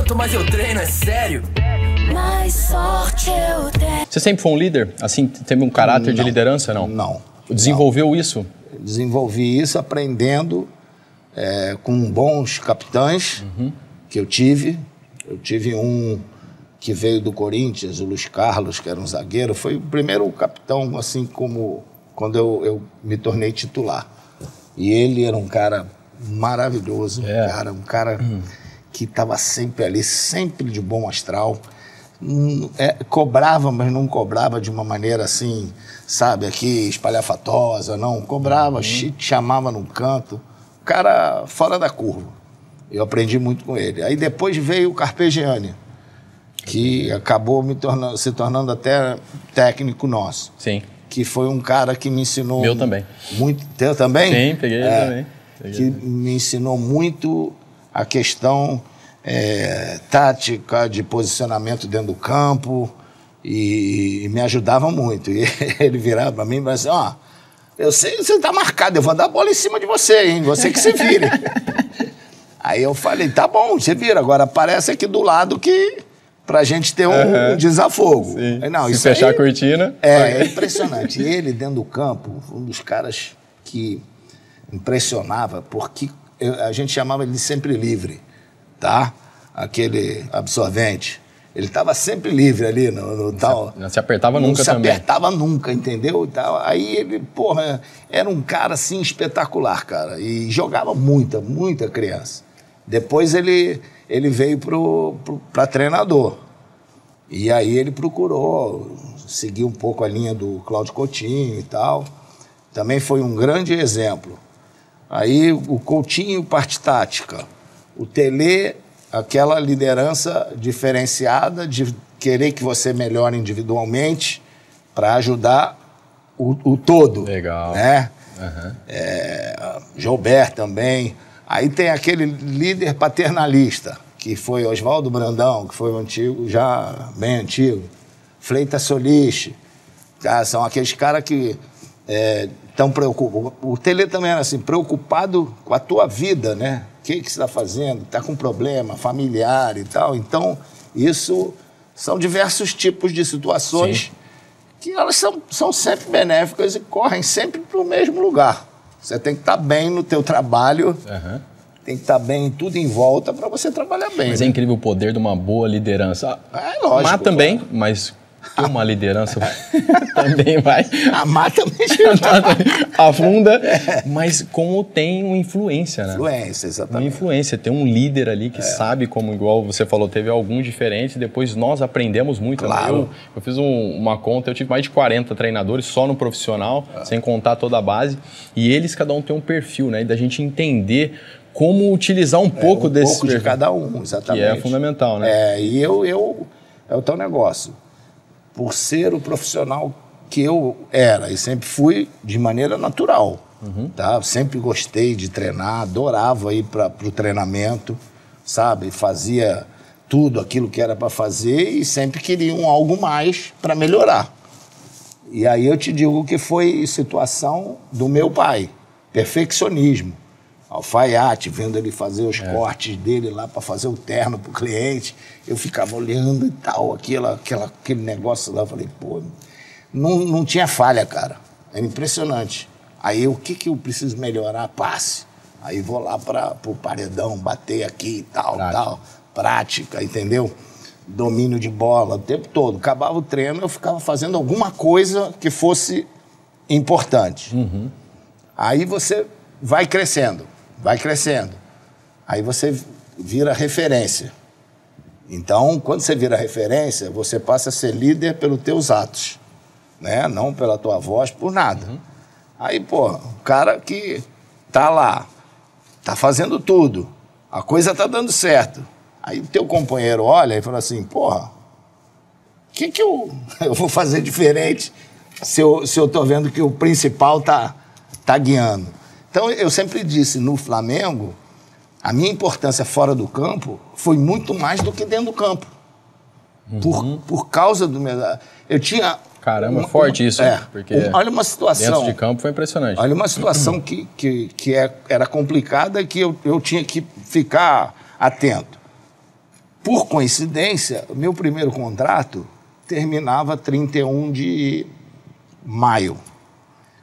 quanto mais eu treino, é sério. Mais sorte eu tenho. Você sempre foi um líder? Assim, teve um caráter de liderança, não? Não. Desenvolveu isso? Desenvolvi isso aprendendo com bons capitães que eu tive. Eu tive um que veio do Corinthians, o Luiz Carlos, que era um zagueiro. Foi o primeiro capitão, assim, como quando eu me tornei titular. E ele era um cara maravilhoso, um cara que estava sempre ali, sempre de bom astral. Cobrava, mas não cobrava de uma maneira assim, sabe, aqui espalhafatosa, não. Cobrava, chamava num canto. Cara fora da curva. Eu aprendi muito com ele. Aí depois veio o Carpegiani, que acabou se tornando até técnico nosso. Sim. Que foi um cara que me ensinou... Meu também. Muito, teu também? Sim, peguei ele também. Me ensinou muito a questão tática, de posicionamento dentro do campo, e me ajudava muito. E ele virava para mim e falava assim, ó, eu sei que você tá marcado, eu vou dar a bola em cima de você, hein? Você que se vire. Aí eu falei, tá bom, você vira, agora aparece aqui do lado que... pra gente ter um desafogo. Aí, não, se isso fechar aí, a cortina... É impressionante. E ele, dentro do campo, um dos caras que impressionava, porque a gente chamava ele de sempre livre, tá? Aquele absorvente. Ele estava sempre livre ali no tal... Não se apertava nunca também. Não se apertava nunca, entendeu? Aí ele, porra, era um cara, assim, espetacular, cara. E jogava muita criança. Depois ele veio para treinador. E aí ele procurou seguir um pouco a linha do Cláudio Coutinho e tal. Também foi um grande exemplo. Aí o Coutinho, parte tática. O Tele, aquela liderança diferenciada de querer que você melhore individualmente para ajudar o todo. Legal. Né? Gilberto também. Aí tem aquele líder paternalista, que foi Oswaldo Brandão, que foi o antigo, já bem antigo. Fleitas Solis. São aqueles caras que estão preocupados. O Tele também era assim, preocupado com a tua vida, né? O que você está fazendo? Está com problema familiar e tal. Então, isso são diversos tipos de situações que elas são sempre benéficas e correm sempre para o mesmo lugar. Você tem que estar bem no teu trabalho, tem que estar bem em tudo em volta para você trabalhar bem. Mas é incrível o poder de uma boa liderança. Lógico. Má também, mas ter uma liderança também vai... Amar também afunda, mas como tem uma influência, né? Influência, exatamente. Uma influência, tem um líder ali que sabe como, igual você falou, teve alguns diferentes, depois nós aprendemos muito. Claro. Eu fiz uma conta, eu tive mais de 40 treinadores só no profissional, sem contar toda a base, e eles, cada um tem um perfil, né? E da gente entender como utilizar um pouco desse pouco de cada um, exatamente. Que é fundamental, né? E é o teu negócio. Por ser o profissional que eu era e sempre fui de maneira natural, tá? Sempre gostei de treinar, adorava ir para o treinamento, sabe? Fazia tudo aquilo que era para fazer e sempre queria algo mais para melhorar. E aí eu te digo que foi situação do meu pai, perfeccionismo. Alfaiate, vendo ele fazer os cortes dele lá para fazer o terno pro cliente, eu ficava olhando e tal, aquele negócio lá, eu falei, pô, não tinha falha, cara, era impressionante. Aí o que eu preciso melhorar? Passe. Aí vou lá pro paredão, bater aqui e tal, prática, entendeu? Domínio de bola, o tempo todo. Acabava o treino, eu ficava fazendo alguma coisa que fosse importante. Aí você vai crescendo. Aí você vira referência. Então, quando você vira referência, você passa a ser líder pelos teus atos, né? Não pela tua voz, por nada. Aí, pô, o cara que tá lá, tá fazendo tudo, a coisa tá dando certo. Aí o teu companheiro olha e fala assim, porra, o que eu vou fazer diferente se eu tô vendo que o principal tá guiando? Então, eu sempre disse, no Flamengo, a minha importância fora do campo foi muito mais do que dentro do campo. Por causa do meu... Eu tinha... Caramba, forte isso. Porque olha uma situação... Dentro de campo foi impressionante. Olha uma situação era complicada e que eu tinha que ficar atento. por coincidência, meu primeiro contrato terminava 31 de maio.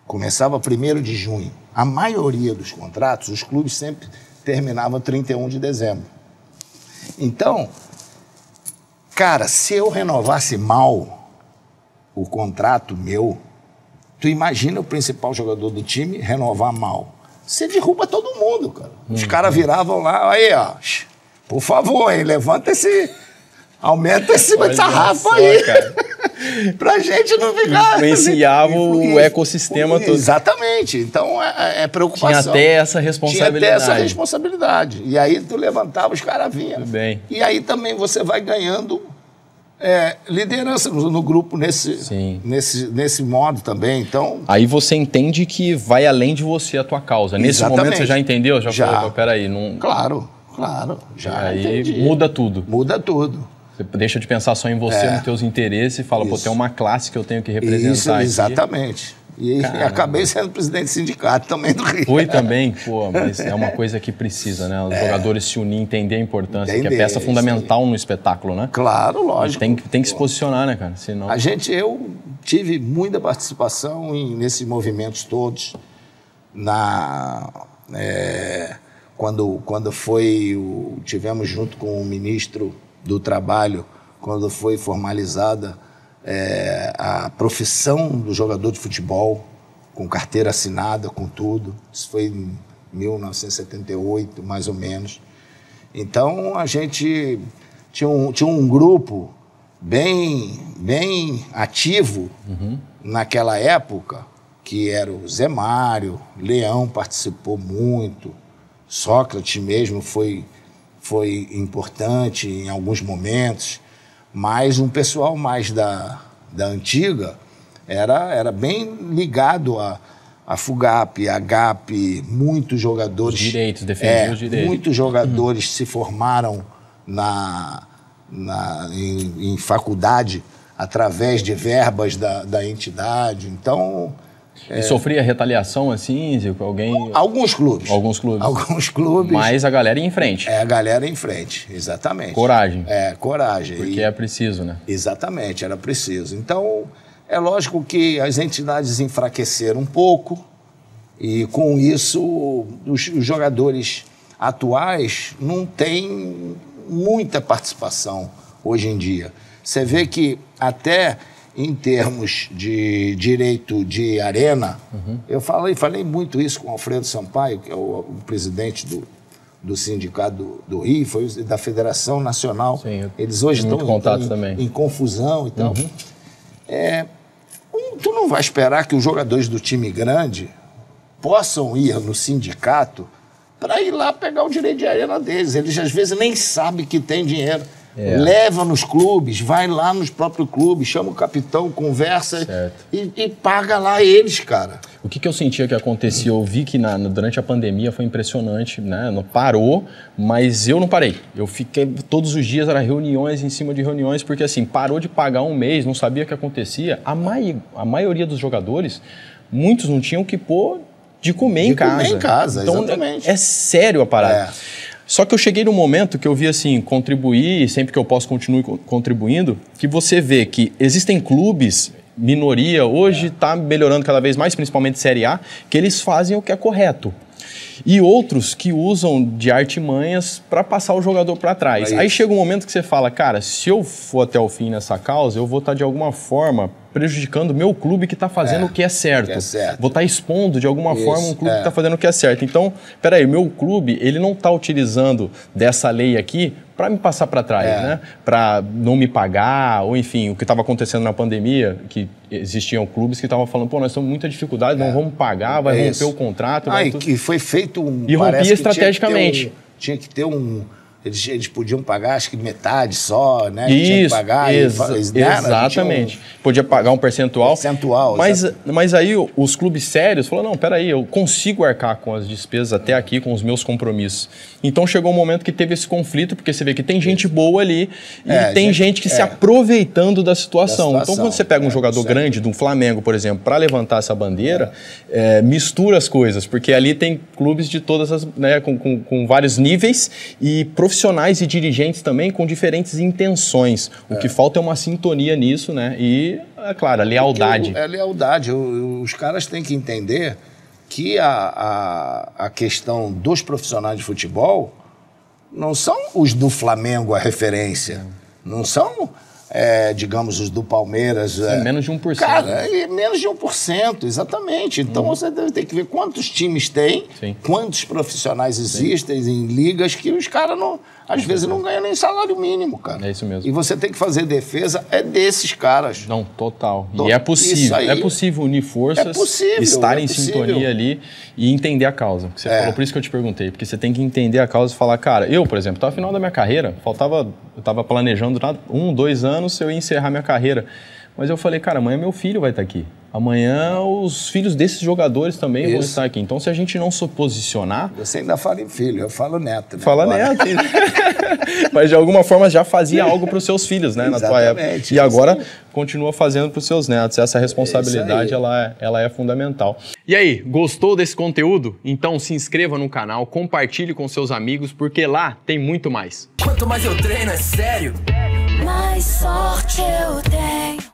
Começava 1º de junho. A maioria dos contratos, os clubes sempre terminavam 31 de dezembro. Então, cara, se eu renovasse mal o contrato meu, tu imagina o principal jogador do time renovar mal. Você derruba todo mundo, cara. Os caras viravam lá, aí, ó, por favor, hein, aumenta esse sarrafo aí. Pra gente não ficar... Influenciava o ecossistema todo. Exatamente. Então, é preocupação. Tinha até essa responsabilidade. E aí, tu levantava, os caras vinham. Tudo bem. E aí, também, você vai ganhando liderança no grupo nesse modo também. Então... Aí você entende que vai além de você a tua causa. Nesse momento, você já entendeu? Já. Falou, peraí, não... Claro. Já aí entendi. Muda tudo. Muda tudo. Você deixa de pensar só em você, nos teus interesses e fala, pô, tem uma classe que eu tenho que representar aqui. Exatamente. E acabei sendo presidente do sindicato também do Rio. Foi também, pô, mas é uma coisa que precisa, né? Os jogadores se unir, entender a importância, que é peça fundamental no espetáculo, né? Claro, lógico. Tem que se posicionar, né, cara? Senão... Eu tive muita participação nesses movimentos todos. Quando tivemos junto com o ministro do Trabalho, quando foi formalizada a profissão do jogador de futebol, com carteira assinada, com tudo. Isso foi em 1978, mais ou menos. Então, a gente tinha um grupo bem ativo naquela época, que era o Zé Mário, Leão participou muito, Sócrates mesmo foi importante em alguns momentos, mas um pessoal mais da antiga era bem ligado a FUGAP, a GAP, muitos jogadores... Os direitos, defendiam os direitos. Muitos jogadores se formaram em faculdade através de verbas da entidade, então... E sofria retaliação, assim, alguém... Alguns clubes. Mas a galera ia em frente. A galera ia em frente, exatamente. Coragem. Coragem. Porque é preciso, né? Exatamente, era preciso. Então, é lógico que as entidades enfraqueceram um pouco e, com isso, os jogadores atuais não têm muita participação hoje em dia. Você vê que até... Em termos de direito de arena, eu falei muito isso com o Alfredo Sampaio, que é o presidente do Sindicato do Rio, foi da Federação Nacional. Sim, eles hoje estão em confusão e tal. Tu não vai esperar que os jogadores do time grande possam ir no sindicato para ir lá pegar o direito de arena deles. Eles, às vezes, nem sabem que tem dinheiro. Leva nos clubes, vai lá nos próprios clubes, chama o capitão, conversa e paga lá eles, cara. O que eu sentia que acontecia, eu vi que durante a pandemia foi impressionante, né? Não parou, mas eu não parei. Eu fiquei, todos os dias, era reuniões em cima de reuniões, porque assim, parou de pagar um mês, não sabia o que acontecia. A maioria dos jogadores, muitos não tinham que pôr de comer em casa. Comer em casa, então, exatamente. É sério a parada. Só que eu cheguei num momento que eu vi assim, contribuir, sempre que eu posso continuo contribuindo, que você vê que existem clubes, minoria, hoje está melhorando cada vez mais, principalmente Série A, que eles fazem o que é correto. E outros que usam de artimanhas para passar o jogador para trás. Aí chega um momento que você fala, cara, se eu for até o fim nessa causa, eu vou estar de alguma forma prejudicando o meu clube que está fazendo o que é certo. Vou estar expondo de alguma forma um clube que está fazendo o que é certo. Então, peraí, meu clube, ele não está utilizando dessa lei aqui para me passar para trás, né? Para não me pagar, ou enfim, o que estava acontecendo na pandemia, que existiam clubes que estavam falando, pô, nós estamos com muita dificuldade, não vamos pagar, vai romper o contrato. Que foi feito e rompia estrategicamente. Tinha que ter um... Eles podiam pagar, acho que metade só, né? Isso, tinha que pagar, exatamente. Podia pagar um percentual. Mas aí os clubes sérios falaram, não, peraí, eu consigo arcar com as despesas até aqui, com os meus compromissos. Então chegou um momento que teve esse conflito, porque você vê que tem gente boa ali e tem gente que se aproveitando da situação. Então quando você pega um jogador grande, do Flamengo, por exemplo, para levantar essa bandeira, mistura as coisas, porque ali tem clubes de todas as, né, com vários níveis e profissionais profissionais e dirigentes também com diferentes intenções. O que falta é uma sintonia nisso, né? E, é claro, a lealdade. É lealdade. Os caras têm que entender que a questão dos profissionais de futebol não são os do Flamengo a referência. Não são, digamos, os do Palmeiras. Menos de 1%. Cara, menos de 1%, exatamente. Então você deve ter que ver quantos times tem, quantos profissionais existem em ligas que os caras, às vezes, não ganham nem salário mínimo, cara. É isso mesmo. E você tem que fazer defesa desses caras. Não, total. E é possível. É possível unir forças, estar em sintonia ali e entender a causa. Que você falou, por isso que eu te perguntei. Porque você tem que entender a causa e falar, cara, eu, por exemplo, estava no final da minha carreira, eu estava planejando 1, 2 anos eu ia encerrar minha carreira. Mas eu falei, cara, amanhã meu filho vai estar aqui. Amanhã os filhos desses jogadores também vão estar aqui. Então, se a gente não se posicionar... Você ainda fala em filho, eu falo neto. Né? Fala neto. Mas, de alguma forma, já fazia algo para os seus filhos, né? Na tua época. E agora, continua fazendo para os seus netos. Essa responsabilidade, ela é fundamental. E aí, gostou desse conteúdo? Então, se inscreva no canal, compartilhe com seus amigos, porque lá tem muito mais. Quanto mais eu treino, é sério, mais sorte eu tenho.